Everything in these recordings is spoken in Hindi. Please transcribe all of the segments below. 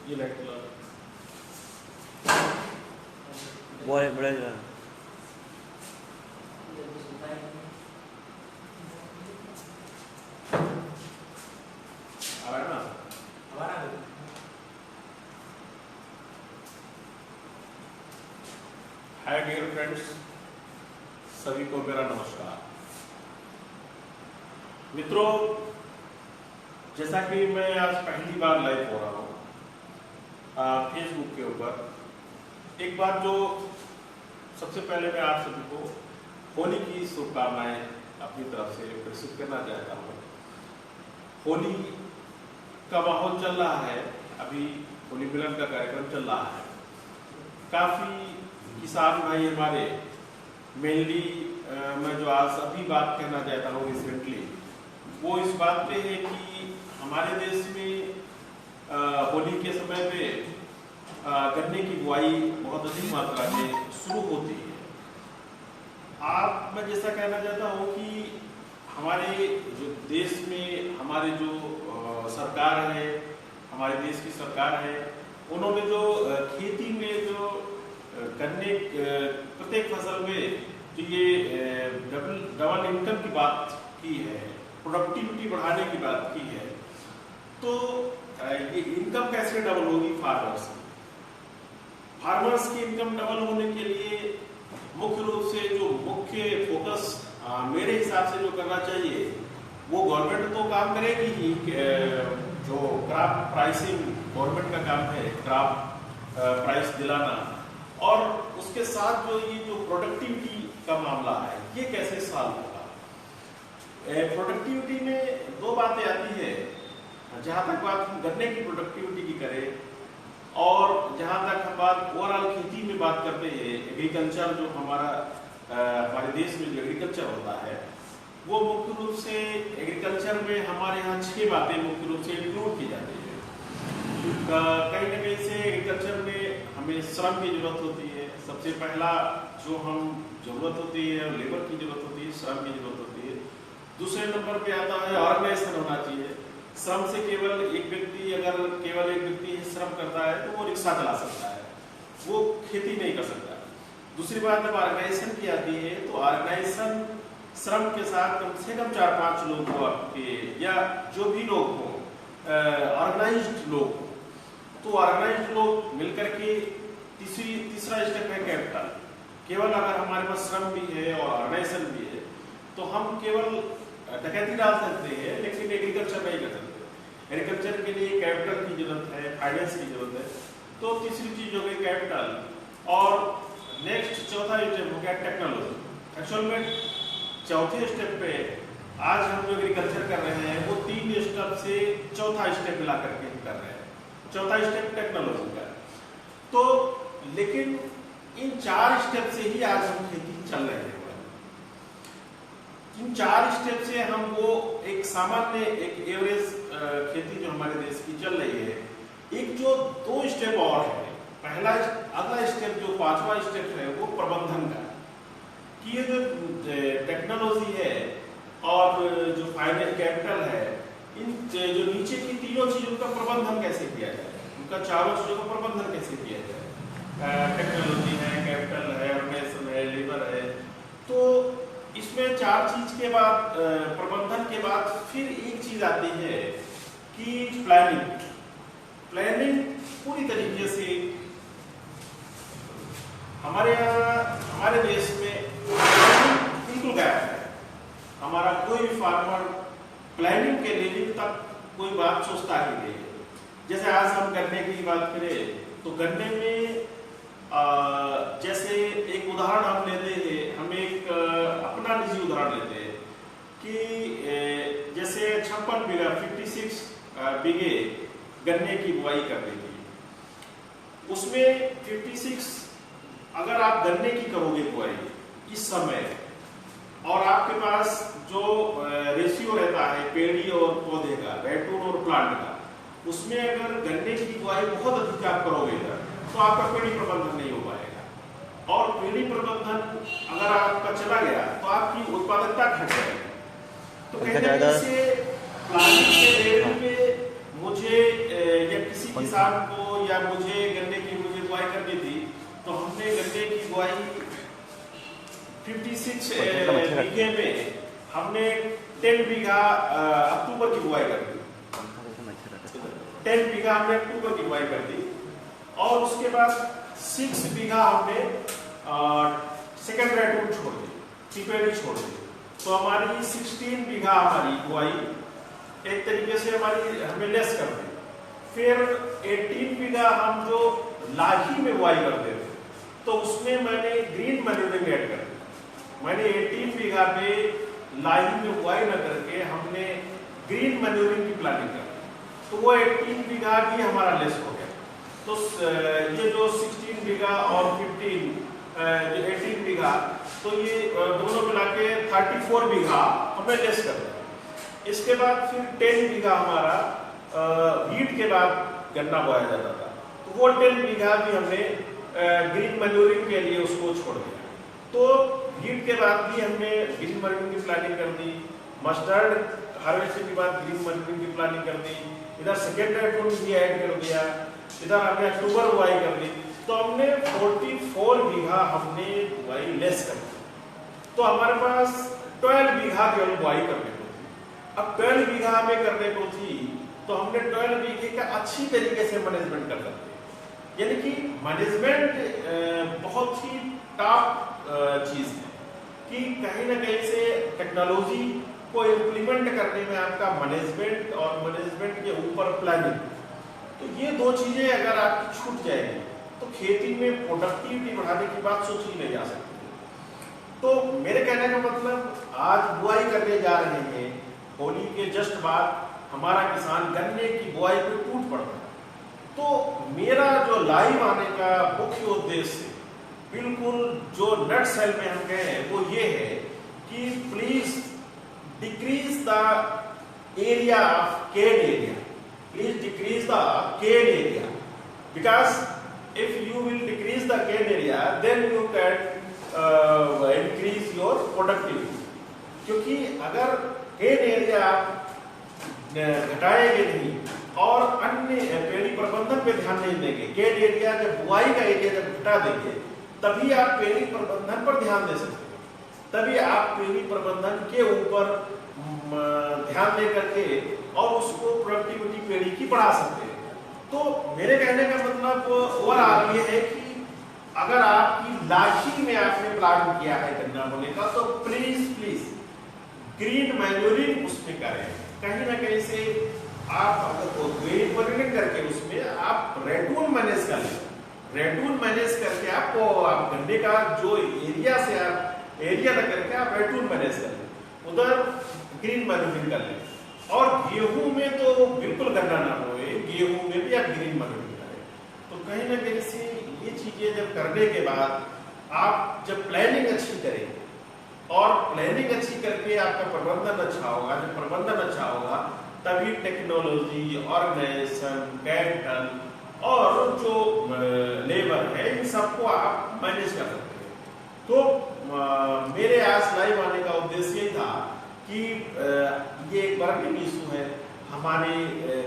ये लाइट चला वो है बड़ा जला आ रहा है ना। हाय डियर फ्रेंड्स, सभी को मेरा नमस्कार। मित्रों, जैसा कि मैं आज पहली बार लाइव हो रहा हूँ फेसबुक के ऊपर, एक बात जो सबसे पहले मैं आप सभी को होली की शुभकामनाएं अपनी तरफ से प्रेषित करना चाहता हूँ। होली का माहौल चल रहा है, अभी होली मिलन का कार्यक्रम चल रहा है। काफी किसान भाई हमारे, मेनली मैं जो आज अभी बात कहना चाहता हूँ रिसेंटली, वो इस बात पे है कि हमारे देश में होली के समय पे गन्ने की बुआई बहुत अधिक मात्रा में शुरू होती है। मैं जैसा कहना चाहता हूँ कि हमारे जो देश में हमारे जो सरकार है, हमारे देश की सरकार है, उन्होंने जो खेती में जो गन्ने प्रत्येक फसल में जो ये डबल इनकम की बात की है, प्रोडक्टिविटी बढ़ाने की बात की है, तो ये इनकम कैसे डबल होगी फार्मर्स की इनकम डबल होने के लिए मुख्य रूप से जो मुख्य फोकस मेरे हिसाब से जो करना चाहिए, वो गवर्नमेंट तो काम करेगी ही। जो क्रॉप प्राइसिंग गवर्नमेंट का काम है, क्रॉप प्राइस दिलाना, और उसके साथ जो ये जो प्रोडक्टिविटी का मामला है, ये कैसे सॉल्व होगा। प्रोडक्टिविटी में दो बातें आती है। जहां तक बात हम गन्ने की प्रोडक्टिविटी की करें, और जहां तक हम बात ओवरऑल खेती में बात करते हैं, एग्रीकल्चर जो हमारे देश में जो एग्रीकल्चर होता है, वो मुख्य रूप से एग्रीकल्चर में हमारे यहाँ 6 बातें मुख्य रूप से इंक्लूड की जाती है। कहीं ना कहीं से एग्रीकल्चर में हमें श्रम की जरूरत होती है। सबसे पहला जो हम जरूरत होती है, लेबर की जरूरत होती है, श्रम की जरूरत होती है। दूसरे नंबर पे आता है ऑर्गेनाइजेशन होना चाहिए। श्रम से केवल एक व्यक्ति, अगर केवल एक व्यक्ति श्रम करता है तो वो रिक्शा चला सकता है, वो खेती नहीं कर सकता। दूसरी बात जब ऑर्गेनाइजेशन की आती है, तो ऑर्गेनाइजेशन श्रम के साथ कम से कम 4-5 लोग हो आपके, या जो भी लोग हो, ऑर्गेनाइज्ड लोग हो, तो ऑर्गेनाइज्ड लोग मिलकर के तीसरा स्टेप है कैपिटल। केवल अगर हमारे पास श्रम भी है और ऑर्गेनाइजेशन भी है, तो हम केवल डकैती डाल सकते हैं, लेकिन एग्रीकल्चर नहीं कर सकते। एग्रीकल्चर के लिए कैपिटल की जरूरत है, फाइनेंस की जरूरत है। तो तीसरी चीज हो गई कैपिटल। और नेक्स्ट चौथा स्टेप हो गया टेक्नोलॉजी। एक्चुअल में चौथे स्टेप पे आज हम जो एग्रीकल्चर कर रहे हैं, वो 3 स्टेप से चौथा स्टेप मिला करके हम कर रहे हैं। चौथा स्टेप टेक्नोलॉजी का। तो लेकिन इन 4 स्टेप से ही आज हम खेती चल रहे हैं। इन 4 स्टेप से हम वो एक सामान्य, एक एवरेज खेती जो हमारे देश की चल रही है। एक जो 2 स्टेप और है, अगला स्टेप जो 5वां स्टेप है, वो प्रबंधन का, कि ये जो टेक्नोलॉजी है और जो फाइनेंस कैपिटल है, इन जो नीचे की तीनों चीजों का प्रबंधन कैसे किया जाए, उनका चारों चीजों का प्रबंधन कैसे किया जाए। टेक्नोलॉजी है, कैपिटल है, ऑर्गेनाइजेशन है, लेबर है। तो इसमें 4 चीज के बाद, प्रबंधन के बाद फिर एक चीज आती है कि प्लानिंग पूरी तरीके से हमारे देश में बिल्कुल गायब है। हमारा कोई भी फार्मर प्लानिंग के लेवल तक कोई बात सोचता ही नहीं है। जैसे आज हम गन्ने की बात करें, तो गन्ने में जैसे एक उदाहरण हम लेते हैं, हम एक अपना निजी उदाहरण लेते हैं कि जैसे 56 बीघा 56 बीघे गन्ने की बुआई करनी थी। उसमें 56, अगर आप गन्ने की करोगे बुआई इस समय, और आपके पास जो रेशियो रहता है पेड़ी और पौधे का, बैटून और प्लांट का, उसमें अगर गन्ने की बुआई बहुत अधिक आप करोगे तो आपका पेड़ी प्रबंधन नहीं हो पाएगा। और पेड़ी प्रबंधन अगर आपका चला गया तो आपकी उत्पादकता घट जाएगी। तो कहते हैं इससे प्लानिंग के लेवल पे मुझे या किसी किसान को या मुझे गन्ने की बुआई करनी थी, तो हमने गन्ने की बुआई 56 बीघे में हमने 10 बीघा अक्टूबर की बुआई कर दी। 10 बीघा हमने अक्टूबर की बुआई कर दी और उसके बाद 6 बीघा हमने सेकेंड रेटून छोड़ दी, टिपेड़ी छोड़ दी। तो हमारी 16 बीघा हमारी बुआई एक तरीके से हमारी हमें लेस कर दी। फिर 18 बीघा हम जो लाही में बुआई करते थे, तो उसमें मैंने ग्रीन मैन्यूरिंग ऐड कर दी। मैंने 18 बीघा पे लाही में बुआई न करके हमने ग्रीन मैन्यूरिंग की प्लानिंग कर दी, तो वो 18 बीघा भी हमारा लेस हो गया। तो ये जो 16 बीघा और 18 बीघा, तो ये दोनों मिला के 34 बीघा हमें लेस कर दिया। इसके बाद फिर 10 बीघा हमारा हीट के बाद गन्ना बोया जाता था, तो वो 10 बीघा भी हमने ग्रीन मैन्यूरिंग के लिए उसको छोड़ दिया। तो हीट के बाद भी हमने ग्रीन मैन्यूरिंग की प्लानिंग कर दी, मस्टर्ड हार्वेस्टिंग के बाद ग्रीन मैन्यूरिंग की प्लानिंग कर दी, इधर सेकेंड रेटून भी ऐड कर दिया, इधर हमने अक्टूबर बुआई कर दी। तो हमने 44 बीघा हमने बुआई लेस कर दी। तो हमारे पास 12 बीघा केवल बुआई करने को थी। अब 12 बीघा हमें करने को थी, तो हमने 12 बीघे का अच्छी तरीके से मैनेजमेंट कर सकते हैं। यानी कि मैनेजमेंट बहुत ही टॉप चीज है कि कहीं ना कहीं से टेक्नोलॉजी को इम्प्लीमेंट करने में आपका मैनेजमेंट और मैनेजमेंट के ऊपर प्लानिंग, तो ये दो चीजें अगर आपकी छूट जाएगी तो खेती में प्रोडक्टिविटी बढ़ाने की बात सोची नहीं जा सकती। तो मेरे कहने का मतलब, आज बुआई करने जा रहे हैं, होली के जस्ट बाद हमारा किसान गन्ने की बुआई पे टूट पड़ता है। तो मेरा जो लाइव आने का मुख्य उद्देश्य बिल्कुल जो नट सेल में हम कहें वो ये है कि please decrease the area of केड area, please decrease the केड area, because if you will decrease the cane area then you can increase your productivity। क्योंकि अगर cane area आप घटाएंगे नहीं और अन्य पेड़ी प्रबंधन पे ध्यान नहीं देंगे, cane area जब बुआई का एरिया जब घटा देंगे तभी आप पेड़ी प्रबंधन पर ध्यान दे सकते हैं, तभी आप पेड़ी प्रबंधन के ऊपर ध्यान दे करके और उसको प्रोडक्टिविटी पेड़ी की बढ़ा सकते हैं। तो मेरे कहने का मतलब ओवरऑल ये है कि अगर आपकी लाठी में आपने प्लान किया है गन्ना बोने का, तो प्लीज ग्रीन मैन्यूरिंग उसमें करें। कहीं ना कहीं से आप अगर ग्रीन मैन्यूरिंग करके उसमें आप रेटून मैनेज कर लें, रेटून मैनेज करके आप गन्ने का जो एरिया से आप एरिया न करके आप रेटून मैनेज कर लें, उधर ग्रीन मैन्यूरिंग कर लें। और गेहूं में तो बिल्कुल गन्ना ना होए, गेहूं में भी आप ग्रीन मैन्यूरिंग करें। तो कहीं ना कहीं से ये चीजें जब करने के बाद आप जब प्लानिंग अच्छी करेंगे और प्लानिंग अच्छी करके आपका प्रबंधन अच्छा होगा, जब प्रबंधन अच्छा होगा तभी टेक्नोलॉजी, ऑर्गेनाइजेशन, कैपिटल और जो लेबर है इन सबको आप मैनेज कर सकते हैं। तो मेरे आज लाइव आने का उद्देश्य ये था कि ये एक बर्निंग इशू है, हमारे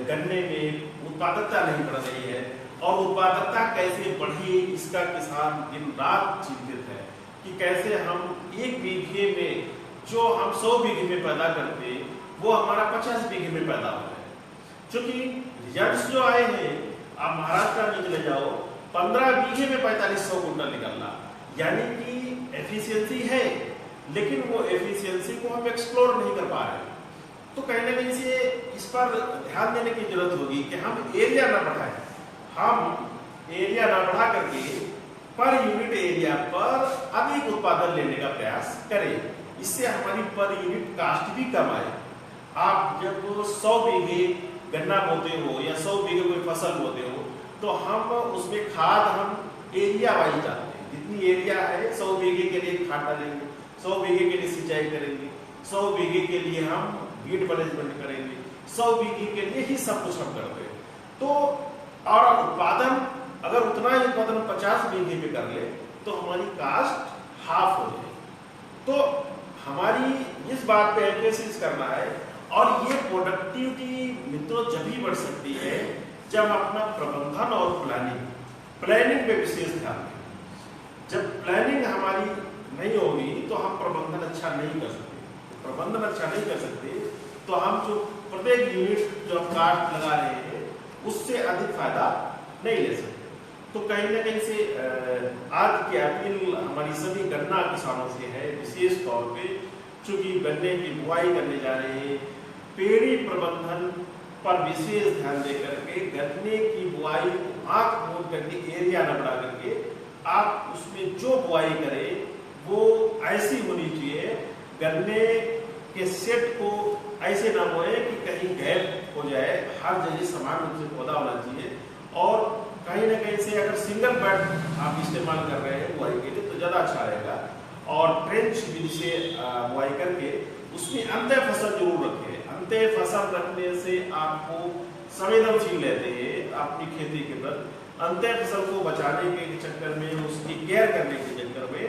गन्ने में उत्पादकता नहीं बढ़ रही है और उत्पादकता कैसे बढ़ी इसका किसान दिन रात चिंतित है कि कैसे हम 1 बीघे में जो हम 100 बीघे में पैदा करते वो हमारा 50 बीघे में पैदा हो रहा है। क्योंकि रिजल्ट जो आए हैं, आप महाराष्ट्र में चले जाओ, 15 बीघे में 4500 कुंटल निकलना, यानी कि एफिशिएंसी है, लेकिन वो एफिशिएंसी को हम एक्सप्लोर नहीं कर पा रहे। तो कहीं ना कहीं से इस पर ध्यान देने की जरूरत होगी कि हम एरिया ना बढ़ाएं, हम एरिया ना बढ़ा करके पर यूनिट एरिया पर अधिक उत्पादन लेने का प्रयास करें। इससे हमारी पर यूनिट कास्ट भी कम आए। आप जब 100 बीघे गन्ना बोते हो या 100 बीघे कोई फसल बोते हो, तो हम उसमें खाद हम एरिया वाइज डालते हैं। जितनी एरिया है 100 बीघे के लिए खाद डालेंगे, 100 बीघे के लिए सिंचाई करेंगे, 100 बीघे के लिए हम वीड मैनेजमेंट करेंगे, 100 बीघे के लिए ही सब कुछ हम करते हैं। तो और उत्पादन अगर उतना ही उत्पादन 50 बीघे में कर ले तो हमारी कास्ट हाफ हो जाए। तो हमारी इस बात पे एम्फेसिस करना है। और ये प्रोडक्टिविटी मित्रों जब ही बढ़ सकती है जब अपना प्रबंधन और प्लानिंग पे विशेष ध्यान दें। जब प्लानिंग हमारी नहीं होगी तो हम प्रबंधन अच्छा नहीं कर सकते। प्रबंधन अच्छा नहीं कर सकते तो हम जो प्रत्येक यूनिट जो हम कास्ट लगा रहे हैं उससे अधिक फायदा नहीं ले सकते। तो कहीं ना कहीं से आज की अपील हमारी सभी गन्ना किसानों से है, विशेष तौर पे चूंकि गन्ने की बुआई करने जा रहे हैं, पेड़ी प्रबंधन पर विशेष ध्यान दे करके गन्ने की बुआई को आंख मूंद करके एरिया न बढ़ा करके आप उसमें जो बुआई करें वो ऐसी होनी चाहिए, गन्ने के सेट को ऐसे ना बोए कि कहीं गैप हो जाए, हर जगह समान रूप से पौधा होना चाहिए। और कहीं ना कहीं से अगर सिंगल बेड आप इस्तेमाल कर रहे हैं बुआई के लिए तो ज़्यादा अच्छा रहेगा। और ट्रेंच विधि से बुआई करके उसमें अंत्य फसल जरूर रखें। अंत्य फसल रखने से आपको संवेदनशील रहते हैं अपनी खेती के प्रति। अंत्य फसल को बचाने के चक्कर में, उसकी केयर करने के चक्कर में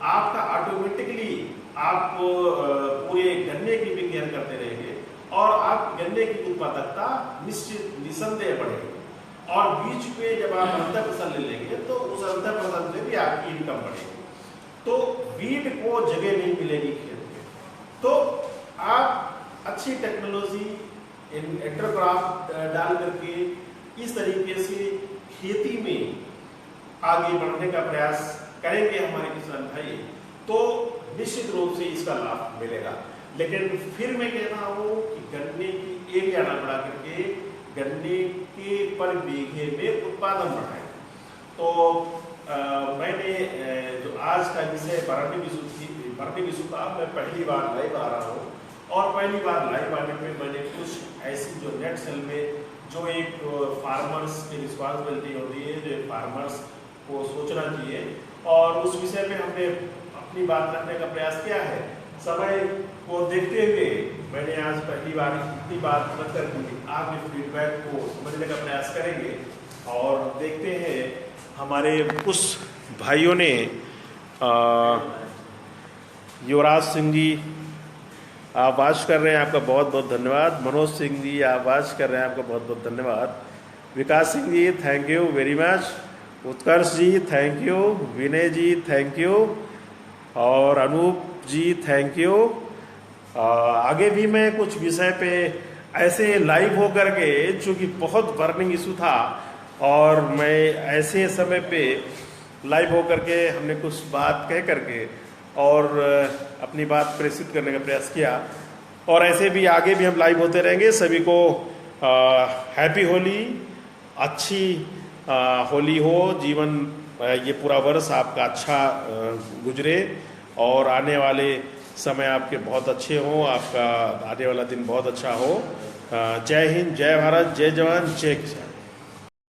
आपका ऑटोमेटिकली आप पूरे गन्ने की भी केयर करते रहेंगे और आप गन्ने की उत्पादकता निश्चित निसंदेह बढ़ेगी। और बीच में जब आप अंतर फसल ले लेंगे तो उस अंतर फसल से भी आपकी इनकम बढ़ेगी। तो वीड को जगह नहीं मिलेगी खेत में। तो आप अच्छी टेक्नोलॉजी इंटरक्रॉप डाल करके इस तरीके से खेती में आगे बढ़ने का प्रयास करेंगे हमारे किसान भाई, तो निश्चित रूप से इसका लाभ मिलेगा। लेकिन फिर मैं कह रहा हूँ कि गन्ने की एरिया ना बढ़ा करके गन्ने के पर बीघे में उत्पादन बढ़ाएं। तो मैंने जो आज का विषय भरनी विशु का मैं पहली बार लाइव आ रहा हूँ और पहली बार लाइव आने में मैंने कुछ ऐसी जो नेट सेल में जो एक फार्मर्स की रिस्पॉन्सिबिलिटी होती है, जो फार्मर्स को सोचना चाहिए और उस विषय में हमने अपनी बात रखने का प्रयास किया है। समय को देखते हुए मैंने आज पहली बार इतनी बात रख करके आपके फीडबैक को समझने का प्रयास करेंगे और देखते हैं हमारे उस भाइयों ने युवराज सिंह जी आप वाच कर रहे हैं, आपका बहुत बहुत धन्यवाद। मनोज सिंह जी आप वाच कर रहे हैं, आपका बहुत बहुत धन्यवाद। Vikas Singh ji thank you very much. Utkarsh ji thank you. Vinay ji thank you. और अनूप जी थैंक यू। आगे भी मैं कुछ विषय पे ऐसे लाइव हो करके, चूँकि बहुत बर्निंग इशू था और मैं ऐसे समय पे लाइव हो करके हमने कुछ बात कह करके और अपनी बात प्रेषित करने का प्रयास किया और ऐसे भी आगे भी हम लाइव होते रहेंगे। सभी को हैप्पी होली, अच्छी होली हो, जीवन ये पूरा वर्ष आपका अच्छा गुजरे और आने वाले समय आपके बहुत अच्छे हों, आपका आने वाला दिन बहुत अच्छा हो। जय हिंद, जय भारत, जय जवान, जय किसान।